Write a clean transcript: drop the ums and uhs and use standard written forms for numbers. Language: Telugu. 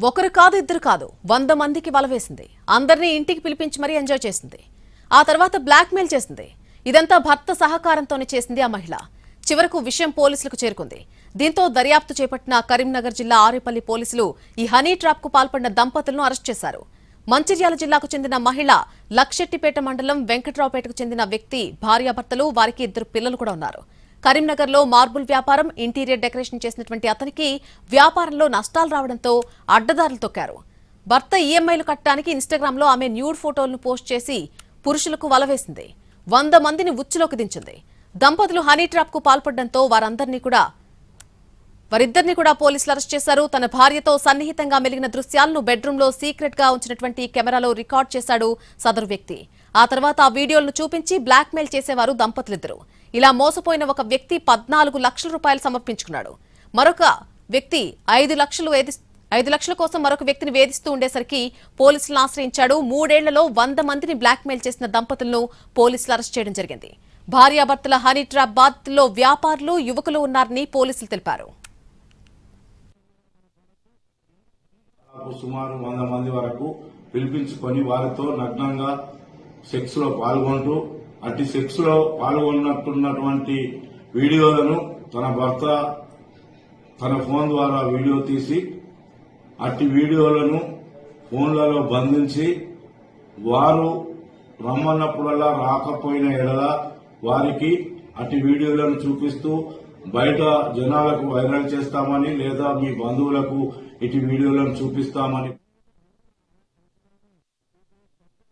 ఒకరు కాదు ఇద్దరు కాదు 100 మందికి వలవేసింది. అందరినీ ఇంటికి పిలిపించి మరీ ఎంజాయ్ చేసింది. ఆ తర్వాత బ్లాక్మెయిల్ చేసింది. ఇదంతా భర్త సహకారంతోనే చేసింది ఆ మహిళ. చివరకు విషయం పోలీసులకు చేరుకుంది. దీంతో దర్యాప్తు చేపట్టిన కరీంనగర్ జిల్లా ఆరేపల్లి పోలీసులు ఈ హనీ ట్రాప్ కు పాల్పడిన దంపతులను అరెస్ట్ చేశారు. మంచిర్యాల జిల్లాకు చెందిన మహిళ, లక్షెట్టిపేట మండలం వెంకట్రావుపేటకు చెందిన వ్యక్తి భార్యాభర్తలు, వారికి 2 పిల్లలు కూడా ఉన్నారు. కరీంనగర్లో మార్బుల్ వ్యాపారం, ఇంటీరియర్ డెకరేషన్ చేసినటువంటి అతనికి వ్యాపారంలో నష్టాలు రావడంతో అడ్డదారులు తొక్కారు. భర్త ఈఎంఐలు కట్టడానికి ఇన్స్టాగ్రామ్లో ఆమె న్యూడ్ ఫోటోలను పోస్ట్ చేసి పురుషులకు వలవేసింది. 100 మందిని ఉచ్చులోకి దించింది. దంపతులు హనీ ట్రాప్ కు పాల్పడడంతో వారిద్దరిని కూడా పోలీసులు అరెస్ట్ చేశారు. తన భార్యతో సన్నిహితంగా మెలిగిన దృశ్యాలను బెడ్రూమ్లో సీక్రెట్ గా ఉంచినటువంటి కెమెరాలో రికార్డ్ చేశాడు సదరు వ్యక్తి. ఆ తర్వాత ఆ వీడియోలను చూపించి బ్లాక్మెయిల్ చేసేవారు దంపతులిద్దరు. ఇలా మోసపోయిన ఒక వ్యక్తి 14 లక్షల రూపాయలు సమర్పించుకున్నాడు. మరొక వ్యక్తి 5 లక్షల కోసం మరొక వ్యక్తిని వేధిస్తూ ఉండేసరికి పోలీసులను ఆశ్రయించాడు. 3 ఏళ్లలో 100 మందిని బ్లాక్మెయిల్ చేసిన దంపతులను పోలీసులు అరెస్ట్ చేయడం జరిగింది. భార్యాభర్తల హనీ ట్రాప్ బాధితుల్లో వ్యాపారులు, యువకులు ఉన్నారని పోలీసులు తెలిపారు. సుమారు 100 మంది వరకు పిలిపించుకొని వారితో నగ్నంగా సెక్స్ లో పాల్గొంటూ అట్టి సెక్స్ లో పాల్గొన్నట్టున్నటువంటి వీడియోలను తన భర్త తన ఫోన్ ద్వారా వీడియో తీసి అట్టి వీడియోలను ఫోన్లలో బంధించి వారు రమ్మన్నప్పుడల్లా రాకపోయిన ఎడల వారికి అట్టి వీడియోలను చూపిస్తూ బయట జనాలకు వైరల్ చేస్తామని లేదా మీ బంధువులకు ఇటు వీడియోలను చూపిస్తామని